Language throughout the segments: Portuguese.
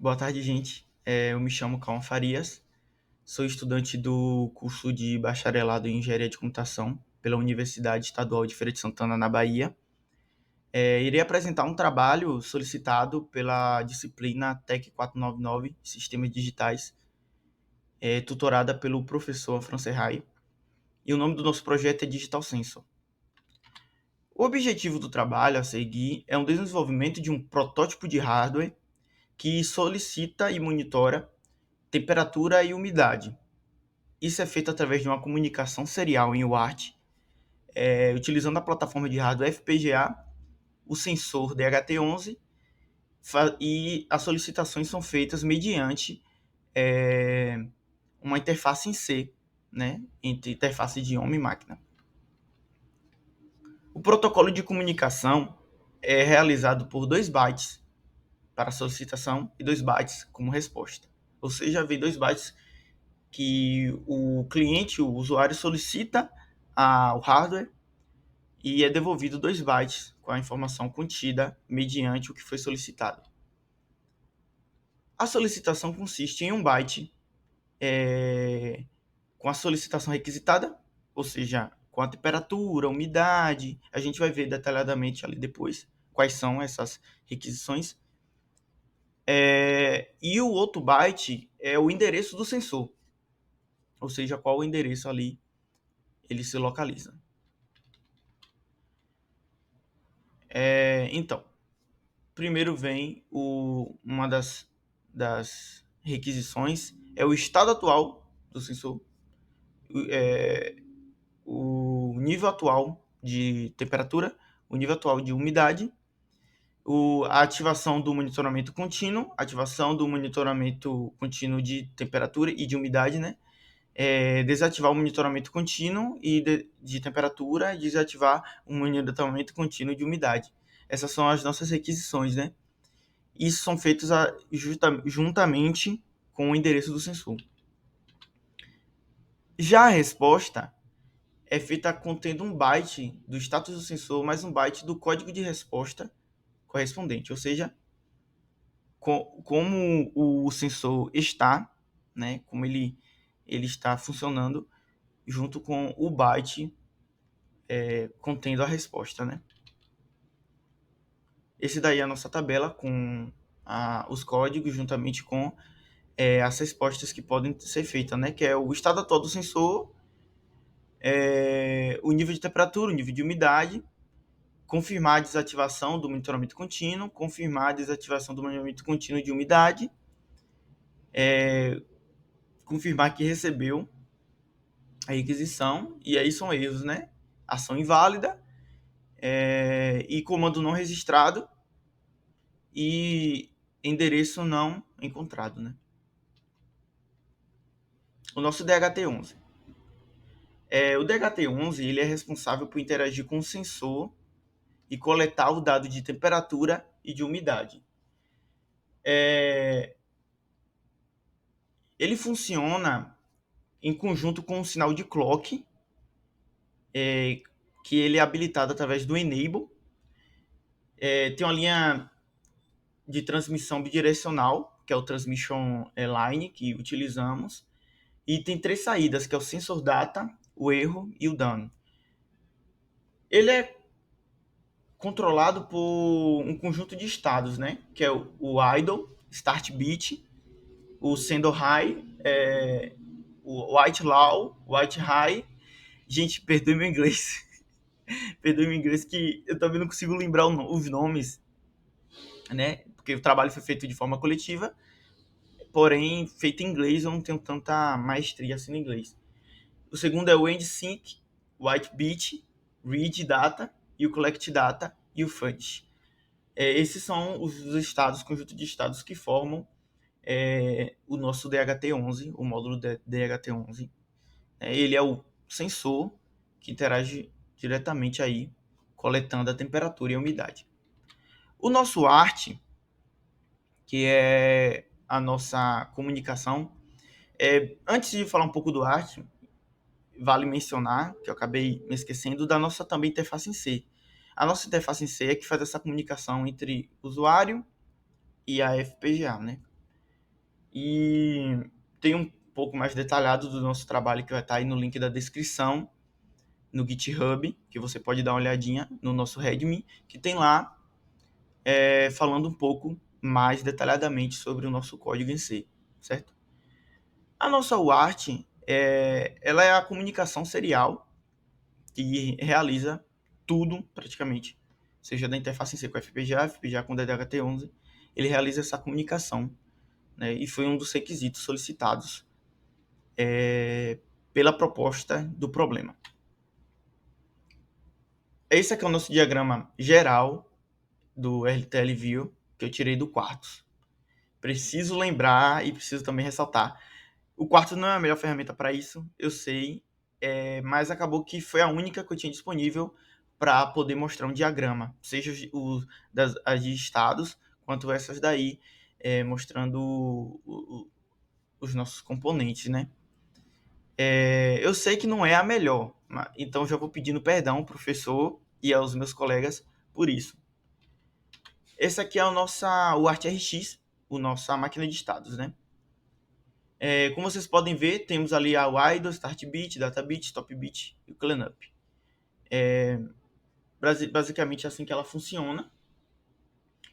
Boa tarde, gente. Eu me chamo Calma Farias, sou estudante do curso de bacharelado em Engenharia de Computação pela Universidade Estadual de Feira de Santana, na Bahia. Irei apresentar um trabalho solicitado pela disciplina TEC 499, Sistemas Digitais, tutorada pelo professor Francerrai, e o nome do nosso projeto é Digital Sensor. O objetivo do trabalho a seguir é o desenvolvimento de um protótipo de hardware que solicita e monitora temperatura e umidade. Isso é feito através de uma comunicação serial em UART, utilizando a plataforma de hardware FPGA, o sensor DHT11, e as solicitações são feitas mediante uma interface em C, né, entre interface de homem e máquina. O protocolo de comunicação é realizado por 2 bytes para solicitação e 2 bytes como resposta. Ou seja, vem 2 bytes que o cliente, o usuário, solicita o hardware e é devolvido 2 bytes com a informação contida mediante o que foi solicitado. A solicitação consiste em 1 byte com a solicitação requisitada, ou seja, com a temperatura, umidade. A gente vai ver detalhadamente ali depois quais são essas requisições. E o outro byte é o endereço do sensor, ou seja, qual o endereço ali ele se localiza. Então, primeiro vem uma das requisições, é o estado atual do sensor, o nível atual de temperatura, o nível atual de umidade, a ativação do monitoramento contínuo, ativação do monitoramento contínuo de temperatura e de umidade, né? Desativar o monitoramento contínuo de temperatura e desativar o monitoramento contínuo de umidade. Essas são as nossas requisições, né? Isso são feitos juntamente com o endereço do sensor. Já a resposta é feita contendo 1 byte do status do sensor mais 1 byte do código de resposta correspondente, ou seja, como o sensor está, né, como ele está funcionando, junto com o byte contendo a resposta, né? Esse daí é a nossa tabela com os códigos juntamente com as respostas que podem ser feitas, né? Que é o estado atual do sensor, o nível de temperatura, o nível de umidade, confirmar a desativação do monitoramento contínuo, confirmar a desativação do monitoramento contínuo de umidade, confirmar que recebeu a requisição, e aí são erros, né? Ação inválida, e comando não registrado, e endereço não encontrado, né? O nosso DHT11. O DHT11 ele é responsável por interagir com o sensor e coletar o dado de temperatura e de umidade. Ele funciona em conjunto com um sinal de clock, que ele é habilitado através do enable. Tem uma linha de transmissão bidirecional, que é o transmission line que utilizamos, e tem 3 saídas, que é o sensor data, o erro e o dano. Ele é controlado por um conjunto de estados, né? Que é o idle, start bit, o sender high, o white low, white high. Gente, perdoe meu inglês. Perdoe meu inglês que eu também não consigo lembrar os nomes, né? Porque o trabalho foi feito de forma coletiva, porém, feito em inglês, eu não tenho tanta maestria assim no inglês. O segundo é o end sync, white bit, read data, e o collect data e o fudge. Esses são os estados, conjunto de estados que formam o nosso DHT11, o módulo DHT11. Ele é o sensor que interage diretamente aí, coletando a temperatura e a umidade. O nosso ART, que é a nossa comunicação, antes de falar um pouco do ART, vale mencionar, que eu acabei me esquecendo, da nossa também interface em C. A nossa interface em C é que faz essa comunicação entre o usuário e a FPGA, né? E tem um pouco mais detalhado do nosso trabalho que vai estar aí no link da descrição, no GitHub, que você pode dar uma olhadinha no nosso README, que tem lá falando um pouco mais detalhadamente sobre o nosso código em C, certo? A nossa UART, ela é a comunicação serial que realiza tudo, praticamente, seja da interface em C com FPGA, FPGA com DDHT11, ele realiza essa comunicação, né, e foi um dos requisitos solicitados pela proposta do problema. Esse aqui é o nosso diagrama geral do RTL View, que eu tirei do Quartus. Preciso lembrar e preciso também ressaltar, o Quartus não é a melhor ferramenta para isso, eu sei, mas acabou que foi a única que eu tinha disponível para poder mostrar um diagrama, seja as de estados, quanto essas daí, mostrando os nossos componentes, né? Eu sei que não é a melhor, então já vou pedindo perdão ao professor e aos meus colegas por isso. Esse aqui é o ArtRX, a nossa máquina de estados, né? Como vocês podem ver, temos ali a idle, start bit, data bit, stop bit e o cleanup. Basicamente é assim que ela funciona.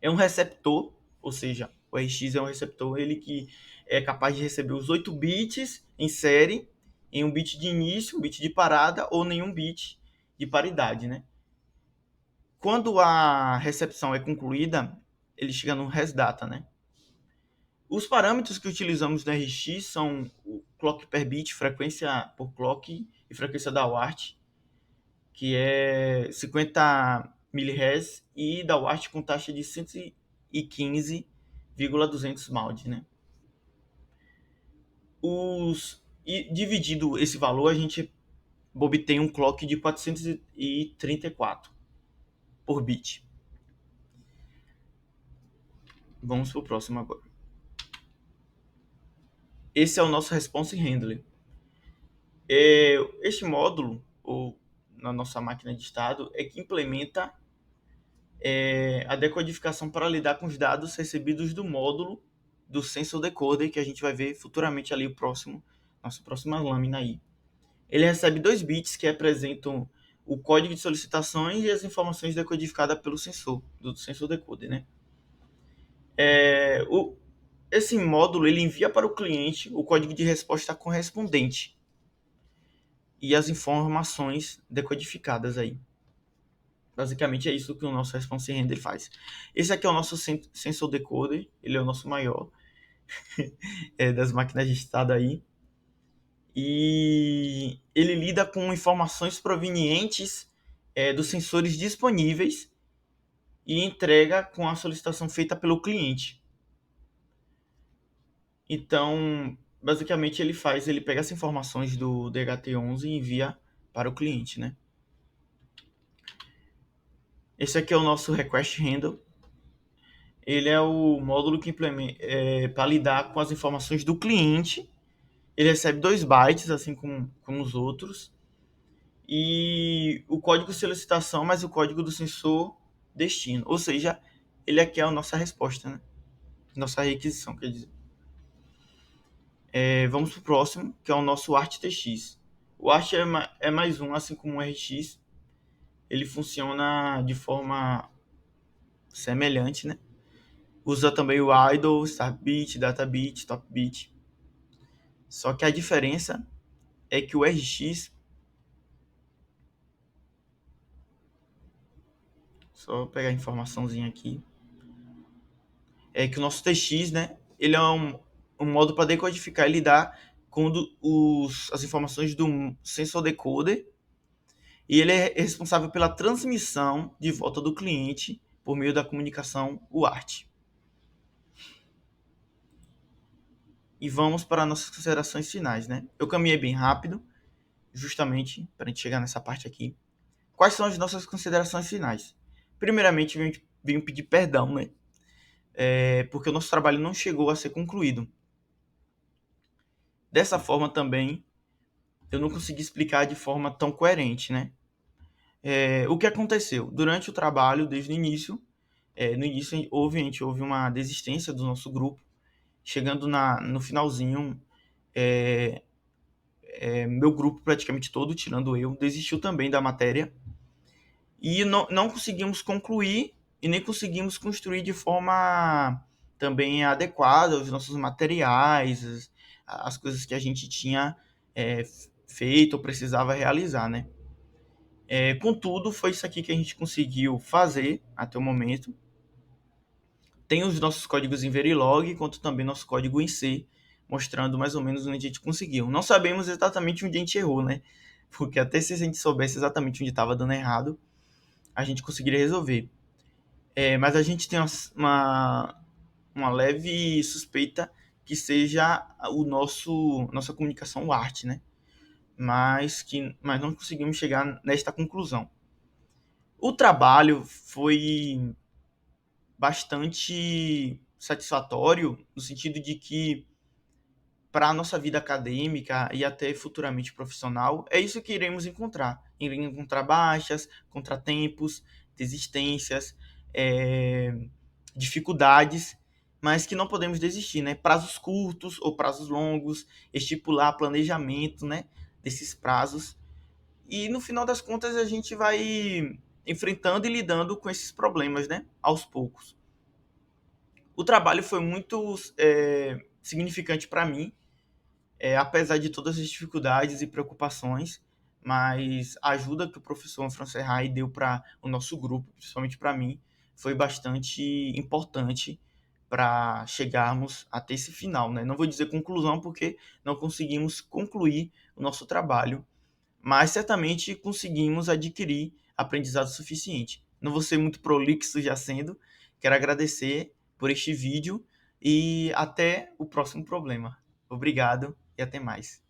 É um receptor, ou seja, o RX é um receptor, ele que é capaz de receber os 8 bits em série, em um bit de início, um bit de parada ou nenhum bit de paridade, né? Quando a recepção é concluída, ele chega no resdata, né? Os parâmetros que utilizamos no RX são o clock per bit, frequência por clock e frequência da UART, que é 50 mHz e da UART com taxa de 115,200 maud, né? E dividido esse valor, a gente obtém um clock de 434 por bit. Vamos para o próximo agora. Esse é o nosso response handler. Este módulo, ou na nossa máquina de estado, é que implementa a decodificação para lidar com os dados recebidos do módulo do sensor decoder, que a gente vai ver futuramente ali nossa próxima lâmina aí. Ele recebe 2 bits que representam o código de solicitações e as informações decodificadas pelo sensor, do sensor decoder, né? Esse módulo ele envia para o cliente o código de resposta correspondente e as informações decodificadas aí. Basicamente é isso que o nosso response render faz. Esse aqui é o nosso sensor decoder, ele é o nosso maior das máquinas de estado aí. E ele lida com informações provenientes dos sensores disponíveis e entrega com a solicitação feita pelo cliente. Então, basicamente ele pega as informações do DHT11 e envia para o cliente, né? Esse aqui é o nosso request handle. Ele é o módulo que implementa para lidar com as informações do cliente. Ele recebe 2 bytes, assim como os outros. E o código de solicitação mais o código do sensor destino. Ou seja, ele aqui é a nossa resposta, né? Nossa requisição, quer dizer. Vamos para o próximo, que é o nosso ArtTX. O Art é mais um, assim como o RX. Ele funciona de forma semelhante, né? Usa também o idle, start bit, data bit, stop bit. Só que a diferença é que o RX, só pegar a informaçãozinha aqui, é que o nosso TX, né, ele é um modo para decodificar e lidar com as informações do sensor decoder, e ele é responsável pela transmissão de volta do cliente por meio da comunicação UART. E vamos para nossas considerações finais, né? Eu caminhei bem rápido, justamente para a gente chegar nessa parte aqui. Quais são as nossas considerações finais? Primeiramente, venho pedir perdão, né? Porque o nosso trabalho não chegou a ser concluído. Dessa forma também, eu não consegui explicar de forma tão coerente, né? O que aconteceu? Durante o trabalho, desde o início, no início houve uma desistência do nosso grupo, chegando no finalzinho, meu grupo praticamente todo, tirando eu, desistiu também da matéria e não conseguimos concluir e nem conseguimos construir de forma também adequada os nossos materiais, as coisas que a gente tinha é, feito ou precisava realizar, né? Contudo, foi isso aqui que a gente conseguiu fazer até o momento. Tem os nossos códigos em Verilog, quanto também nosso código em C, mostrando mais ou menos onde a gente conseguiu. Não sabemos exatamente onde a gente errou, né? Porque até se a gente soubesse exatamente onde estava dando errado, a gente conseguiria resolver. Mas a gente tem uma leve suspeita que seja o nossa comunicação arte, né? Mas não conseguimos chegar nesta conclusão. O trabalho foi bastante satisfatório no sentido de que para a nossa vida acadêmica e até futuramente profissional, é isso que iremos encontrar. Iremos encontrar baixas, contratempos, desistências, dificuldades, mas que não podemos desistir, né? Prazos curtos ou prazos longos, estipular planejamento, né? Desses prazos. E no final das contas a gente vai enfrentando e lidando com esses problemas, né? Aos poucos. O trabalho foi muito significante para mim, apesar de todas as dificuldades e preocupações, mas a ajuda que o professor Francerrai deu para o nosso grupo, principalmente para mim, foi bastante importante para chegarmos até esse final, né? Não vou dizer conclusão porque não conseguimos concluir o nosso trabalho, mas certamente conseguimos adquirir aprendizado suficiente. Não vou ser muito prolixo já sendo, quero agradecer por este vídeo e até o próximo problema. Obrigado e até mais.